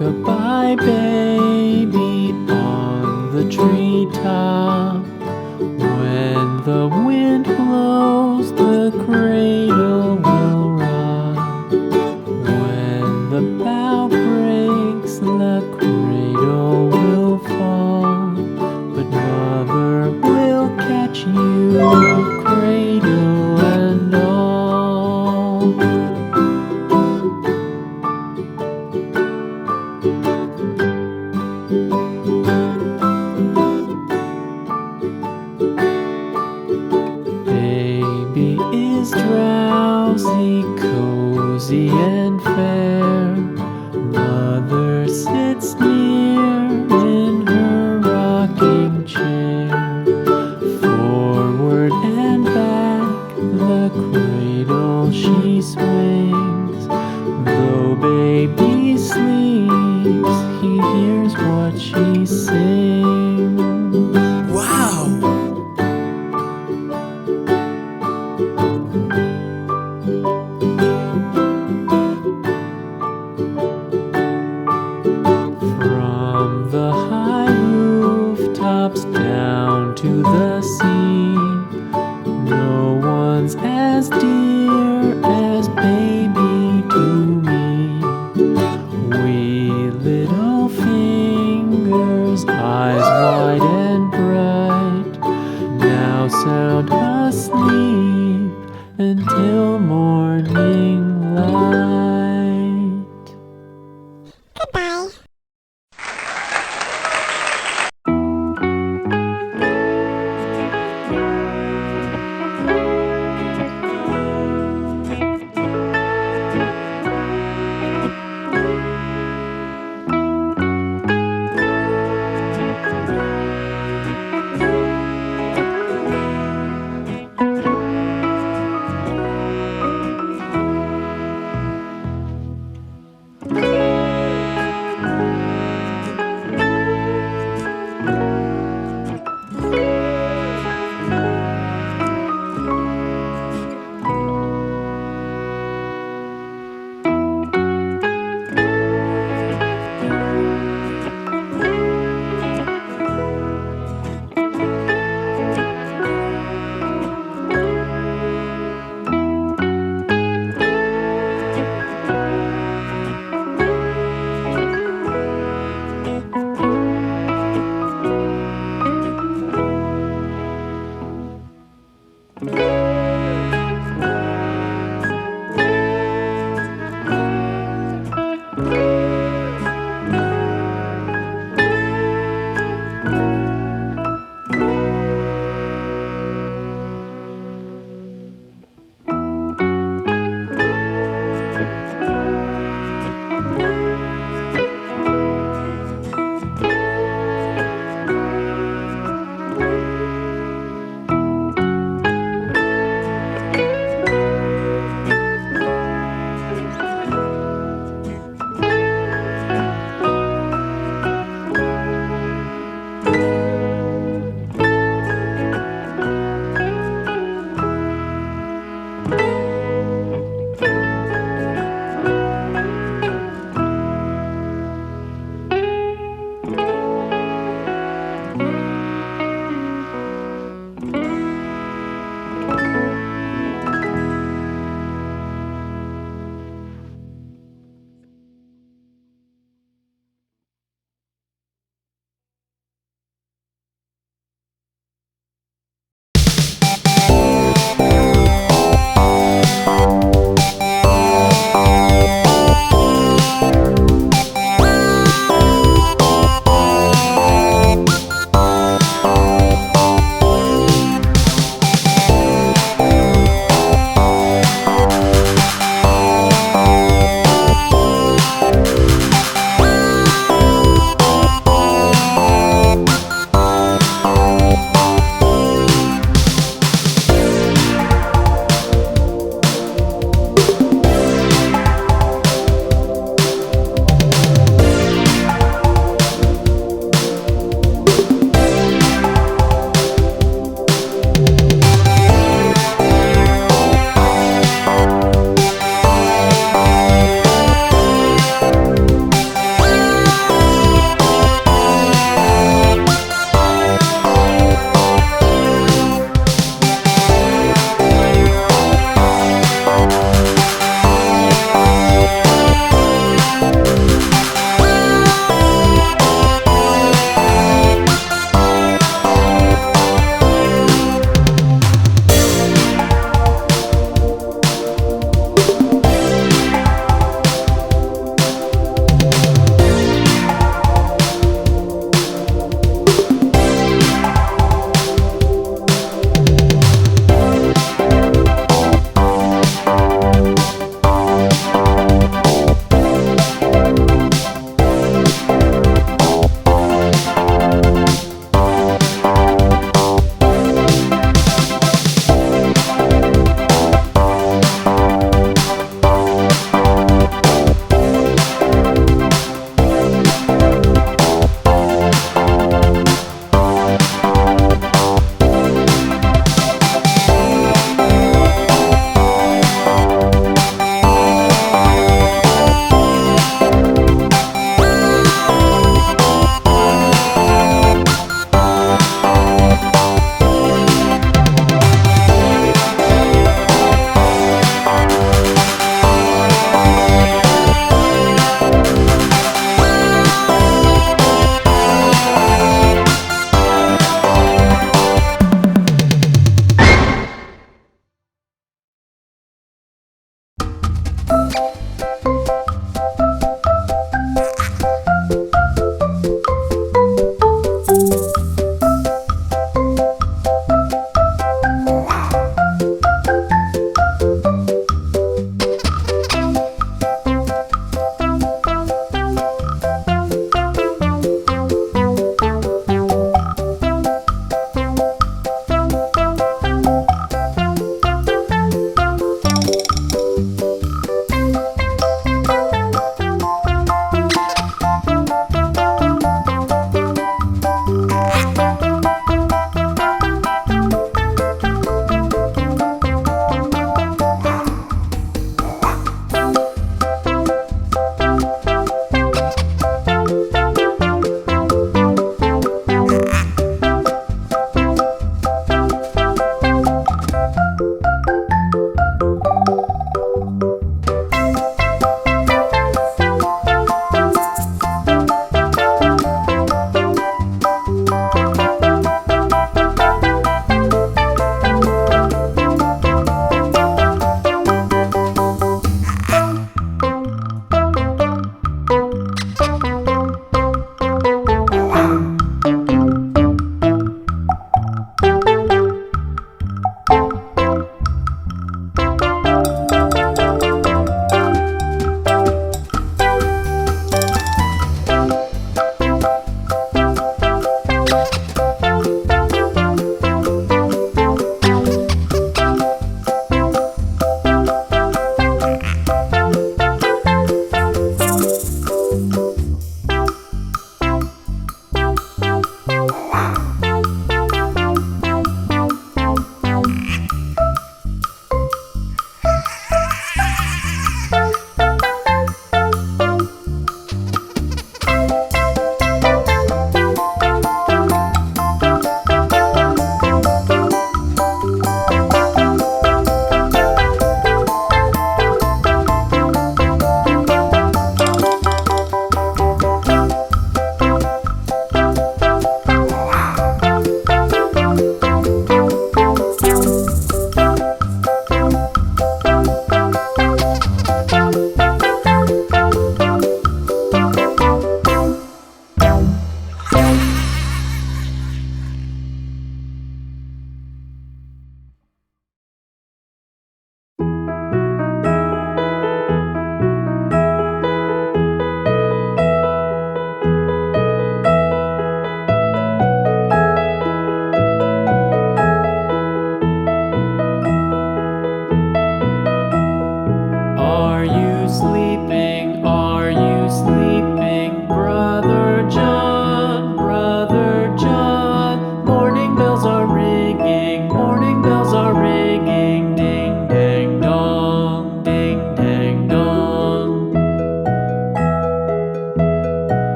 Rock-a-bye baby on the treetop. When the wind blows, the cradle will rock. When the bough breaks, the cradle will fall. But mother will catch you, cradle and all. Baby is drowsy, cozy and fair. Mother sits near in her rocking chair. Forward and back, the cradle she swings. Though baby sleeps, he hears what she sings. Wow! From the high rooftops down to the sea, no one's as dear as baby to me. Wee little fingers, eyes wide and bright, now sound asleep until morning light. Goodbye.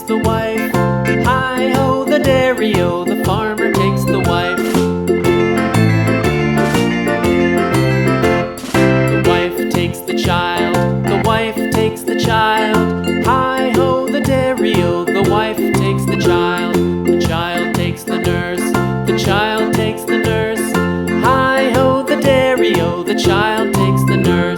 the wife. Hi-ho, the dairy-o, the farmer takes the wife. The wife takes the child, the wife takes the child. Hi-ho, the dairy-o, the wife takes the child. The child takes the nurse, the child takes the nurse. Hi-ho, the dairy-o, the child takes the nurse.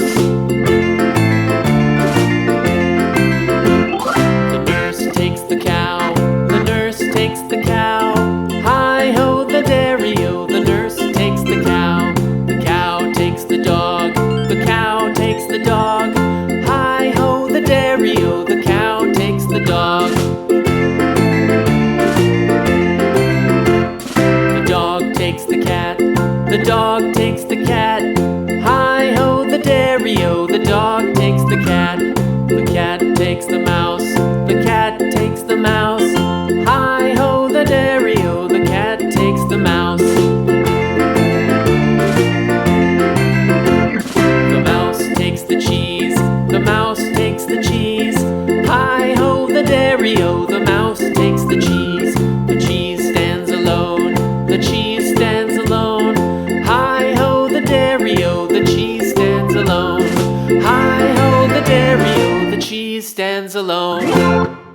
The nurse takes the cow, the nurse takes the cow. Hi-ho, the dairy-o, the nurse takes the cow. The cow takes the dog, the cow takes the dog. Hi-ho, the dairy-o, the cow takes the dog. The dog takes the cat, the dog takes the cat. Hi-ho, the dairy-o, the dog takes the cat. The cat takes the mouse, the cat takes the mouse. Hi-ho, the dairy-o, the cat takes the mouse. The mouse takes the cheese, the mouse takes the cheese. Hi-ho, the dairy-o, the mouse takes the cheese. The cheese stands alone, the cheese stands alone. Hi-ho, the dairy-o, the cheese stands alone. Hi-ho, the dairy-o, the cheese stands alone.